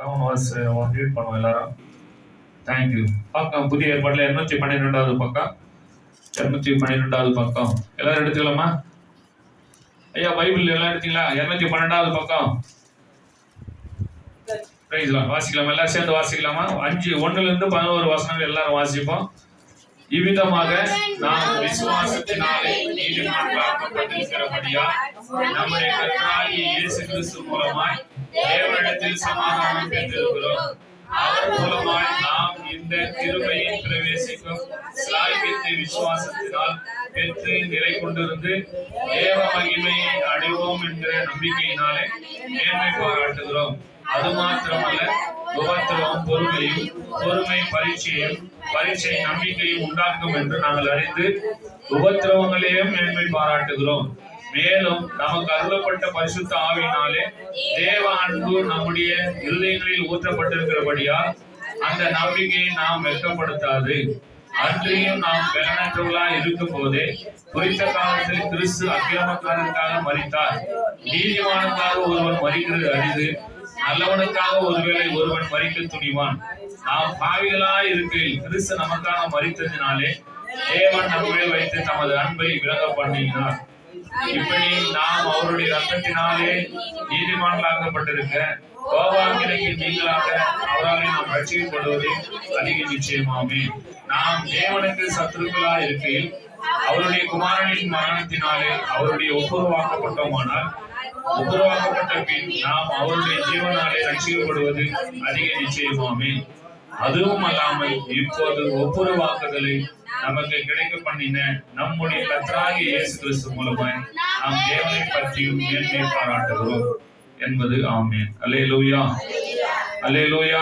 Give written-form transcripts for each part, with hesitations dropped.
Read பண்ணுவோம் எல்லாரும். Thank you. பக்கம் புதிய ஏற்பாட்டில் 212வது பக்கம். 212வது பக்கம் எல்லாரும் எடுத்துக்கலாமா? ஐயா பைபிள் எல்லாம் எடுத்தீங்களா? 212வது பக்கம் வாசிக்கலாமா? எல்லாரும் சேர்ந்து வாசிக்கலாமா? 5:1-11 வசனங்கள் எல்லாரும் வாசிப்போம். இவ்விதமாக நாம் விசுவாசத்தினாலே நீதிமான்களாக்கப்பட்டிருக்கிறபடியால் நம்முடைய கர்த்தராகிய இயேசு கிறிஸ்து மூலமாய் தேவனிடத்தில் சமாதானம் பெற்றிருக்கிறோம். அவர் மூலமாய் நாம் இந்த கிருபையில் பிரவேசிக்கும் சாய்வித்தை விசுவாசத்தினால் பெற்று நிலை கொண்டிருந்து தேவ மகிமையை அடைவோம் என்ற நம்பிக்கையினாலே மேன்மை பாராட்டுகிறோம். அது மாத்திரமல்ல, உபத்திரவம் பொறுமையும், பொறுமை பரீட்சையும், பரீட்சை நம்பிக்கையும் உண்டாக்கும் என்று நாங்கள் அறிந்து உபத்திரவங்களையும் மேன்மை பாராட்டுகிறோம். மேலும் நமக்கு அருளப்பட்ட பரிசுத்த ஆவியினாலே தேவ அன்பு நம்முடைய இருதயங்களில் ஊற்றப்பட்டிருக்கிறபடியால் அந்த நம்பிக்கையை நாம் வெட்கப்படுத்தாது. அன்றியும் நாம் பெலனற்றவர்களாய் இருக்கும் போதே குறித்த காலத்தில் கிறிஸ்து அக்கிரமக்காரனுக்காக மரித்தார். நீதிமானுக்காக ஒருவன் மரிக்கிறது அரிது, நல்லவனுக்காக ஒருவேளை ஒருவன் மரிக்க துணிவான். நாம் பாவிகளாய் இருக்கையில் கிறிஸ்து நமக்காக மரித்ததினாலே தேவன் நம்மை வைத்து தமது அன்பை விளங்க பண்ணினார். இப்படி நாம் அவருடைய ரத்தத்தினாலே நீதிமான்களாக்கப்பட்டிருக்க கோபாக்கினைக்கு நீங்களாக அவராலே நாம் ரட்சிக்கப்படுவதே அதிக நிச்சயமாமே. நாம் தேவனுக்கு சத்துருக்களாய் இருக்கையில் அவருடைய குமாரனின் மரணத்தினாலே அவருடைய ஒப்புரவாக்கப்பட்டோமானால் ஒப்புரவாக்கப்பட்ட பின் நாம் அவருடைய ஜீவனாலே ரட்சிக்கப்படுவது அதிக நிச்சயமாமே. அதுவும் அல்லாமல் இப்போது ஒப்புரவாக்குதலை நமக்கு கிடைக்க பண்ணின நம்முடைய கர்த்தராகிய இயேசு கிறிஸ்து மூலமாய் நாம் தேவனை பற்றியும் மேன்மை பாராட்டுகிறோம் என்பது ஆமென். அல்லேலூயா, அல்லேலூயா.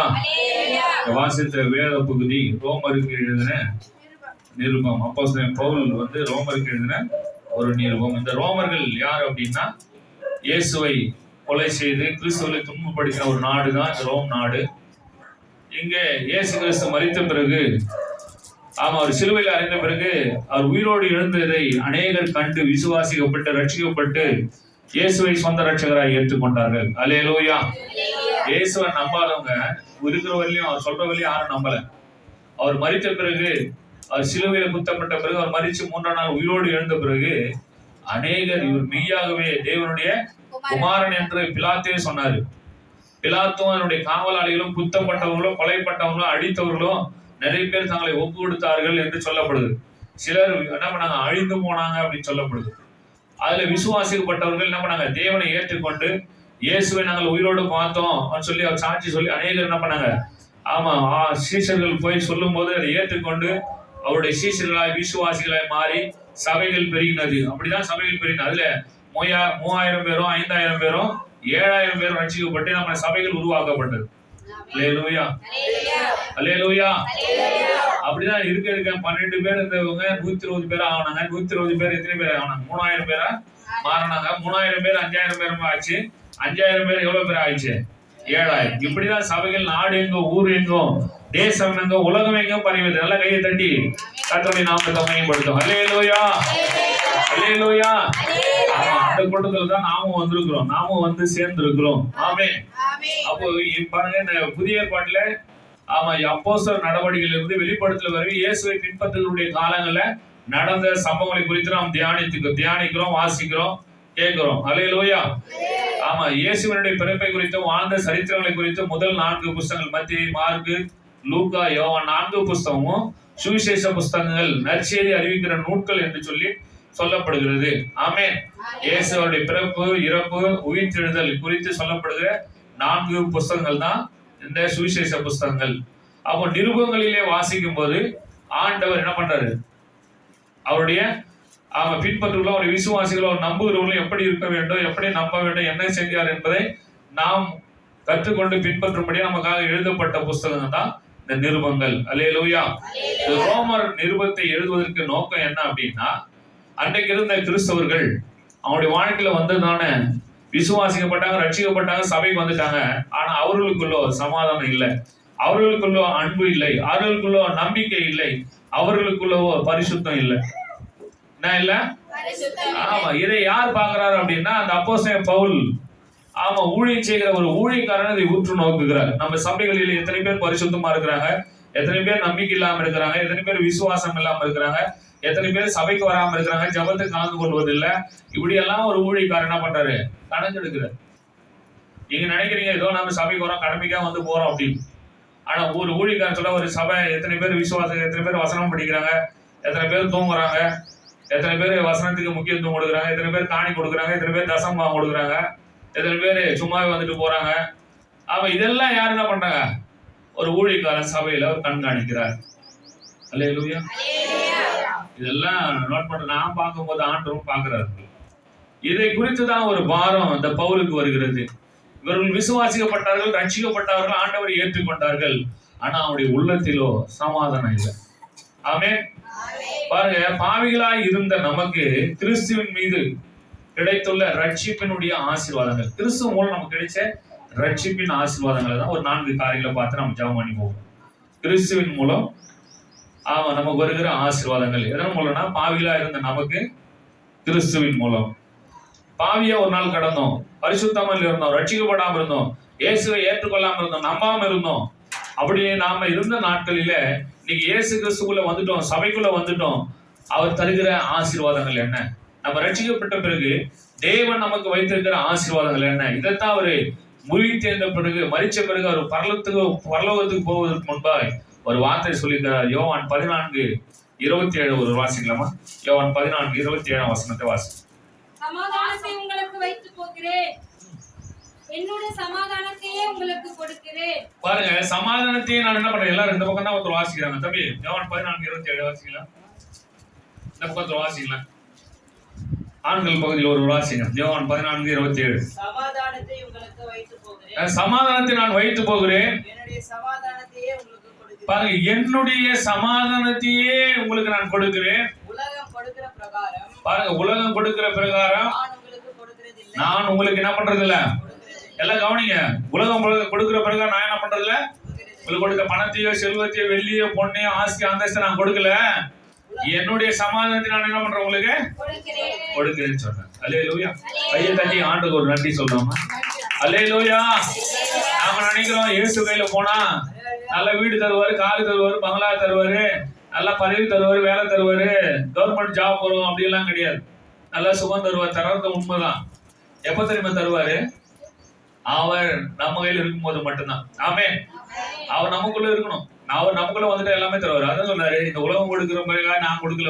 வாசித்த வேத பகுதி ரோமருக்கு எழுதின நிருபம். அப்போஸ்தலன் பவுல் ரோமருக்கு எழுதின ஒரு நிருபம். இந்த ரோமர்கள் யார் அப்படின்னா, இயேசுவை கொலை செய்து கிறிஸ்துவை துன்பப்படுத்தின ஒரு நாடு தான் இந்த ரோம் நாடு. இங்கே இயேசு கிறிஸ்து மரித்த பிறகு, அவர் சிலுவையில் அறிந்த பிறகு அவர் உயிரோடு எழுந்ததை அநேகர் கண்டு விசுவாசிக்கப்பட்டு ரட்சிக்கப்பட்டு இயேசுவை சொந்த ரட்சகராய் ஏற்றுக்கொண்டார்கள். அல்லேலூயா. இயேசுவை நம்பாதவங்க இருக்கிற வரையிலும், அவர் சொல்ற வரையிலும் யாரும் நம்பல. அவர் மரித்த பிறகு, அவர் சிலுவையில குத்தப்பட்ட பிறகு, அவர் மரிச்சு 3ஆம் நாள் உயிரோடு எழுந்த பிறகு அநேகர் இவர் மெய்யாகவே தேவனுடைய குமாரன் என்று பிலாத்தே சொன்னாரு. பிலாத்தும் அதனுடைய காவலாளிகளும் குத்தப்பட்டவர்களும் கொலைப்பட்டவர்களும் அடித்தவர்களும் நிறைய பேர் தங்களை ஒப்பு கொடுத்தார்கள் என்று சொல்லப்படுது. சிலர் என்ன பண்ணாங்க, அழிந்து போனாங்க அப்படின்னு சொல்லப்படுது. அதுல விசுவாசிக்கப்பட்டவர்கள் என்ன பண்ணாங்க, தேவனை ஏற்றுக்கொண்டு இயேசுவை நாங்கள் உயிரோடு பார்த்தோம் சொல்லி அவர் சாட்சி சொல்லி அநேகர் என்ன பண்ணாங்க, ஆமா சீஷர்கள் போய் சொல்லும் போது அதை ஏற்றுக்கொண்டு அவருடைய சீஷர்களாய் விசுவாசிகளாய் மாறி சபைகள் பெருகினது. அப்படிதான் சபைகள் பெருகினது. அதுல 3000 பேரும் 5000 பேரும் 7000 பேரும் ரட்சிக்கப்பட்டு நம்ம சபைகள் உருவாக்கப்பட்டது. அல்லேலூயா, அல்லேலூயா. அப்படிதான் இருக்க 12 பேர் இருந்தவங்க 120 பேர் ஆனாங்க. 120 பேர் எத்தனை பேர் ஆனாங்க? 3000 பேரா மாறினாங்க. 3000 பேர் 5000 பேரும் ஆச்சு. 5000 பேர் எவ்வளவு பேர் ஆயிடுச்சு? 7000. இப்படிதான் சபைகள் நாடு எங்கும், ஊர் எங்கும், தேசம் எங்கும், உலகம் எங்கும் பரவியது. நல்லா கையை தட்டி கர்த்தருடைய நாமத்தை மகிமைப்படுத்தும். அல்லேலூயா, அல்லேலூயா. அந்த கூட்டத்துல தான் நாமும் வந்திருக்கிறோம், நாமும் சேர்ந்து இருக்கிறோம். ஆமென். அப்போ பாருங்க, இந்த புதிய ஏற்பாட்டுல அப்போஸ்தலர் நடவடிக்கையில இருந்து வெளிப்படுத்தல் வரைக்கும் இயேசுவை பின்பற்றக்கூடிய காலங்கள்ல நடந்த சம்பவங்களை குறித்து நாம் தியானிக்கிறோம், வாசிக்கிறோம், கேட்கிறோம். அல்லேலூயா. இயேசுவினுடைய பிறப்பை குறித்தும் வாழ்ந்த சரித்திரங்களை குறித்தும் முதல் 4 புஸ்தகங்கள் மத்தேயு, மார்க்கு, லூக்கா, யோவான் 4 புஸ்தகமும் சுவிசேஷ புஸ்தகங்கள், நற்செய்தி அறிவிக்கிற நூல்கள் என்று சொல்லி சொல்லப்படுகிறது. ஆமென். இயேசுவுடைய பிறப்பு, இறப்பு, உயிர்த்தெழுதல் குறித்து சொல்லப்படுகிற 4 புஸ்தகங்கள் தான் இந்த சுவிசேஷ புஸ்தகங்கள். அப்போ நிருபங்களிலே வாசிக்கும் போது ஆண்டவர் என்ன பண்றாரு, அவருடைய பின்பற்றுள்ள ஒரு விசுவாசிகளோ நம்புகிறவர்களும் எப்படி இருக்க வேண்டும், எப்படி நம்ப வேண்டும், என்ன செஞ்சார் என்பதை நாம் கற்றுக்கொண்டு பின்பற்றும்படியே நமக்காக எழுதப்பட்ட புஸ்தகம் தான் இந்த நிருபங்கள். அல்லேலூயா. ரோமர் நிருபத்தை எழுதுவதற்கு நோக்கம் என்ன அப்படின்னா, அன்றைக்கு இருந்த கிறிஸ்தவர்கள் அவங்களுடைய வாழ்க்கையில வந்ததான விசுவாசிக்கப்பட்டாங்க, ரட்சிக்கப்பட்டாங்க, சபைக்கு வந்துட்டாங்க. ஆனா அவர்களுக்குள்ளோ சமாதானம் இல்லை, அவர்களுக்குள்ளோ அன்பு இல்லை, அவர்களுக்குள்ளோ நம்பிக்கை இல்லை, அவர்களுக்குள்ளோ பரிசுத்தம் இல்லை. என்ன இல்ல? இதை யார் பாக்குறாரு அப்படின்னா, அந்த அப்போஸ்தலன் பவுல் ஆமா, ஊழியம் செய்கிற ஒரு ஊழியக்காரன் இதை உற்று நோக்குகிறார். நம்ம சபைகளில் எத்தனை பேர் பரிசுத்தமா இருக்கிறாங்க, எத்தனை பேர் நம்பிக்கை இல்லாம இருக்கிறாங்க, எத்தனை பேர் விசுவாசம் இல்லாம இருக்கிறாங்க, எத்தனை பேர் சபைக்கு வராம இருக்கிறாங்க, ஜபத்துக்கு கலந்து கொள்வதில்லை. இப்படி எல்லாம் ஒரு ஊழியக்காரர் என்ன பண்றாரு, கணக்கெடுக்கிறார். நீங்க நினைக்கிறீங்க ஏதோ நம்ம சபைக்கு வரோம், கடமைக்கா வந்து போறோம் அப்படின்னு. ஆனா ஒரு ஊழியக்காரன் சொல்ல, ஒரு சபை எத்தனை பேர் விசுவாசம், எத்தனை பேர் வசனம் படிக்கிறாங்க, எத்தனை பேர் தூங்குறாங்க, எத்தனை பேர் வசனத்துக்கு முக்கியத்துவம் கொடுக்குறாங்க, எத்தனை பேர் காணி கொடுக்குறாங்க, எத்தனை பேர் தசம் கொடுக்குறாங்க, எத்தனை பேர் சும்மாவே வந்துட்டு போறாங்க. அவ இதெல்லாம் யாரு என்ன பண்றாங்க, ஒரு ஊழியக்காரன் சபையில அவர் கண்காணிக்கிறார். அல்லேலூயா. இதெல்லாம் நோட் பண்ற, நான் பார்க்கும்போது ஆண்டவரும் பார்க்கிறாரு. இதை குறித்துதான் ஒரு பாரம் இந்த பவுலுக்கு வருகிறது. இவர்கள் விசுவாசிக்கப்பட்டார்கள், ரட்சிக்கப்பட்டார்கள், ஆண்டவரை ஏற்றுக்கொண்டார்கள். ஆனா அவருடைய உள்ளத்திலோ சமாதானம் இல்லை. ஆமென். பாருங்க, பாவிகளாய் இருந்த நமக்கு கிறிஸ்துவின் மீது கிடைத்துள்ள ரட்சிப்பினுடைய ஆசீர்வாதங்கள், கிறிஸ்துவ மூலம் நமக்கு கிடைச்ச ரட்சிப்பின் ஆசீர்வாதங்களை தான் ஒரு 4 காரியங்களை பார்த்து நம்ம ஜெபம் பண்ணி போவோம். கிறிஸ்துவின் மூலம் நமக்கு வருகிற ஆசீர்வாதங்கள் எதன் மூலம்னா, பாவிகளா இருந்த நமக்கு கிறிஸ்துவின் மூலம். பாவியா ஒரு நாள் கடந்தோம், பரிசுத்தமாக இருந்தோம், ரட்சிக்கப்படாம இருந்தோம், இயேசுவை ஏற்றுக்கொள்ளாம இருந்தோம், நம்பாம இருந்தோம். அப்படி நாம இருந்த நாட்களில இன்னைக்கு இயேசு கிறிஸ்துக்குள்ள வந்துட்டோம், சபைக்குள்ள வந்துட்டோம். அவர் தருகிற ஆசீர்வாதங்கள் என்ன, நம்ம ரட்சிக்கப்பட்ட பிறகு தேவன் நமக்கு வைத்திருக்கிற ஆசீர்வாதங்கள் என்ன, இதைத்தான் அவரு மொழி தேர்ந்த பிறகு, மரிச்ச பிறகு அவர் பரலோகத்துக்கு போவதற்கு முன்பாக ஒரு வார்த்தை சொல்லியிருக்கிறார். யோவான் 14:27 ஒரு வாசிக்கலாமா? யோவான் 14:27 வசனத்தை வாசி. சமாதானத்தை உங்களுக்கு வைத்து போகிறேன், என்னுடைய சமாதானத்தையே உங்களுக்கு கொடுக்கிறேன். பாருங்க, சமாதானத்தையே நான் என்ன பண்றேன், எல்லாரும் இந்த பக்கம் தான் ஒருத்தர் வாசிக்கிறாங்க. தம்பி, யோவான் 14:27 வாசிக்கலாம். இந்த பக்கத்துல வாசிக்கலாம். ஆண்கள் பகுதியில் ஒரு வாசிங்க. யோவான் 14:27. சமாதானத்தை உங்களுக்கு வைத்து போகிறேன், சமாதானத்தை நான் வைத்து போகிறேன், என்னுடைய சமாதானத்தையே உங்களுக்கு கொடுக்கிறேன். பாருங்க, என்னுடைய சமாதானத்தையே உங்களுக்கு நான் கொடுக்கிறேன். உலகம் கொடுக்கிற பிரகாரம், பாருங்க, உலகம் கொடுக்கிற பிரகாரம் நான் உங்களுக்கு கொடுக்கிறதில்லை, நான் உங்களுக்கு என்ன பண்றது இல்ல. எல்லாம் கவனிங்க, உலகம் கொடுக்கிற பிரகாரம் நான் என்ன பண்றது இல்ல. உங்களுக்கு கொடுக்க பணத்தையோ செல்வத்தையோ வெள்ளியோ பொண்ணையோ ஆஸ்தி அந்தஸ்து நான் கொடுக்கல. என்னுடைய சமாதானத்தை நான் என்ன பண்றேன், உங்களுக்கு கொடுக்கிறேன்னு சொன்னேன். அல்லேலூயா. கையை தட்டி ஆண்டுக்கு ஒரு நன்றி சொல்றோமா? அல்லேலூயா. நாம நினைக்கிறோம் இயேசு கையில போனா நல்ல வீடு தருவாரு, காரு தருவாரு, பங்களா தருவாரு, நல்ல பதவி தருவாரு, வேலை தருவாரு, கவர்மெண்ட் ஜாப் வரும். அப்படி எல்லாம் கிடையாது. நல்லா சுகம் தருவார். தர்றது உண்மைதான். எப்ப தெரியுமா தருவாரு? அவர் நம்ம கையில இருக்கும் போது மட்டும்தான். ஆமென். அவர் நமக்குள்ள இருக்கணும். அவர் நமக்குள்ள வந்துட்டு எல்லாமே தருவாரு. அதான் சொன்னாரு, இந்த உலகம் கொடுக்கிற நான் கொடுக்கல.